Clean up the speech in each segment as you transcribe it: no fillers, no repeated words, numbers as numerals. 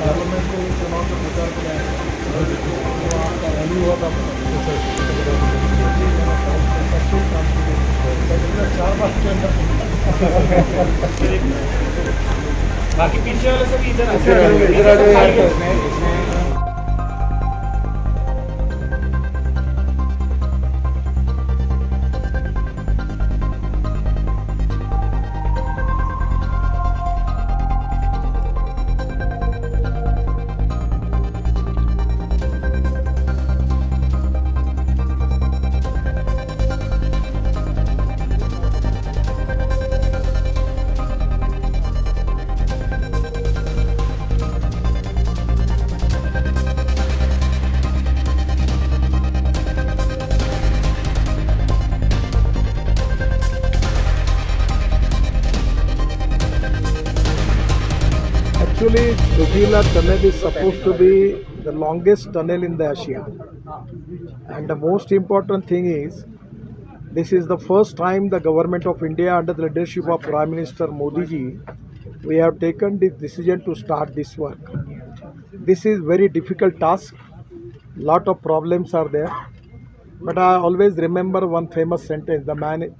Parliament के चुनाव के प्रचार के लिए तो आपका रैली हुआ था सबसे काम से 4 बार के अंदर बाकी पीछे वाले सब इधर आ जाओ। Actually, Dugila tunnel is supposed to be the longest tunnel in the Asia. And the most important thing is, this is the first time the government of India under the leadership of Prime Minister Modi ji, we have taken the decision to start this work. This is very difficult task. Lot of problems are there. But I always remember one famous sentence, the man,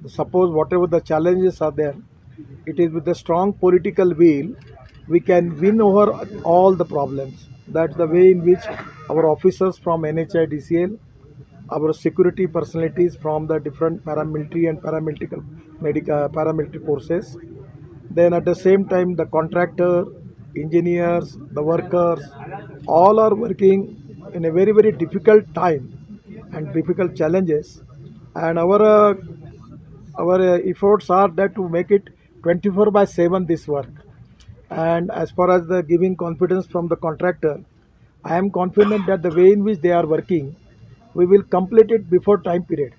suppose whatever the challenges are there, it is with a strong political will, we can win over all the problems. That's the way in which our officers from NHIDCL, our security personalities from the different paramilitary and paramilitary forces, then at the same time the contractor, engineers, the workers, all are working in a very, very difficult time and difficult challenges. And our efforts are that to make it 24/7 this work. And as far as the giving confidence from the contractor, I am confident that the way in which they are working, we will complete it before time period.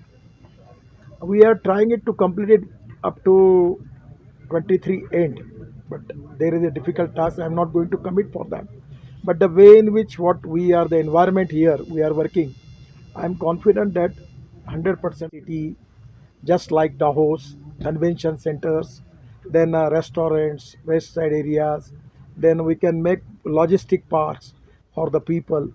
We are trying it to complete it up to 23 end, but there is a difficult task. I am not going to commit for that. But the way in which what we are, the environment here, we are working, I am confident that 100% city, just like Davos, convention centers, then restaurants, west side areas, then we can make logistic parks for the people.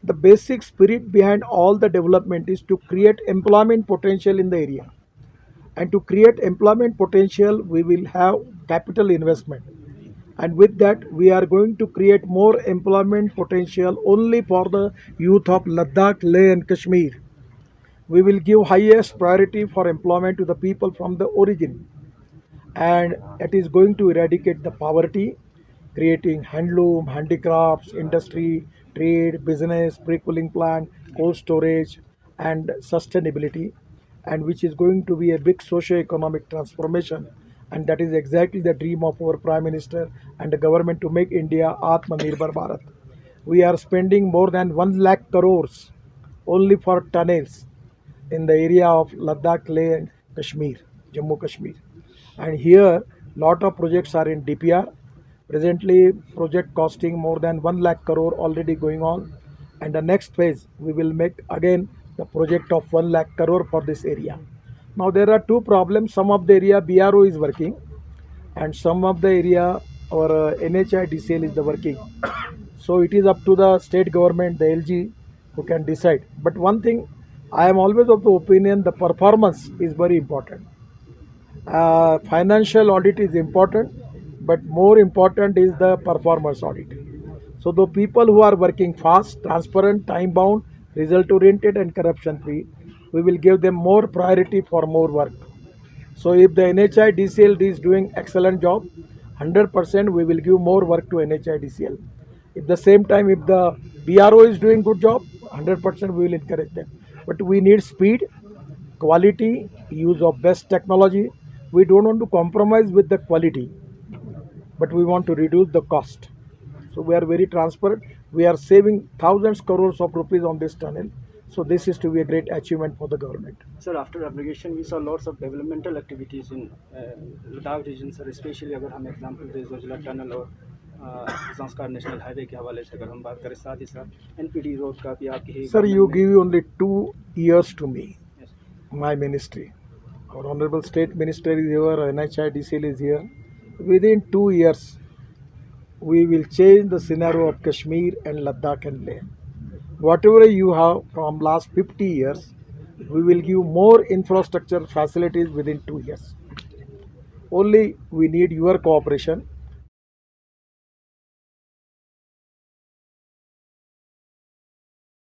The basic spirit behind all the development is to create employment potential in the area. And to create employment potential, we will have capital investment. And with that, we are going to create more employment potential only for the youth of Ladakh, Leh, and Kashmir. We will give highest priority for employment to the people from the origin, and it is going to eradicate the poverty, creating handloom, handicrafts, industry, trade, business, pre-cooling plant, cold storage, and sustainability, and which is going to be a big socio-economic transformation. And that is exactly the dream of our Prime Minister and the government to make India Atmanirbhar Bharat. We are spending more than 1 lakh crores only for tunnels in the area of Ladakh, Leh, and Kashmir, Jammu Kashmir. And here, lot of projects are in DPR. Presently, project costing more than 1 lakh crore already going on. And the next phase, we will make again the project of 1 lakh crore for this area. Now there are two problems. Some of the area BRO is working, and some of the area our NHIDCL is the working. So it is up to the state government, the LG, who can decide. But one thing, I am always of the opinion the performance is very important. Financial audit is important, but more important is the performance audit. So the people who are working fast, transparent, time bound, result oriented, and corruption free, we will give them more priority for more work. So if the NHIDCL is doing excellent job, 100% we will give more work to NHIDCL. At the same time, if the BRO is doing good job, 100% we will encourage them. But we need speed, quality, use of best technology. We don't want to compromise with the quality, but we want to reduce the cost. So we are very transparent. We are saving thousands crores of rupees on this tunnel. So this is to be a great achievement for the government. Sir, after abrogation, we saw lots of developmental activities in Ladakh region, sir. Especially अगर हम example दें Zoji La tunnel और संस्कार national highway के हवाले से अगर हम बात करें, साथ ही साथ NPD रोड का भी आपकी Sir, you give only 2 years to me, Yes. my ministry. Our Honorable State Minister is here, NHIDCL is here. Within 2 years, we will change the scenario of Kashmir and Ladakh and Leh. Whatever you have from last 50 years, we will give more infrastructure facilities within 2 years. Only we need your cooperation.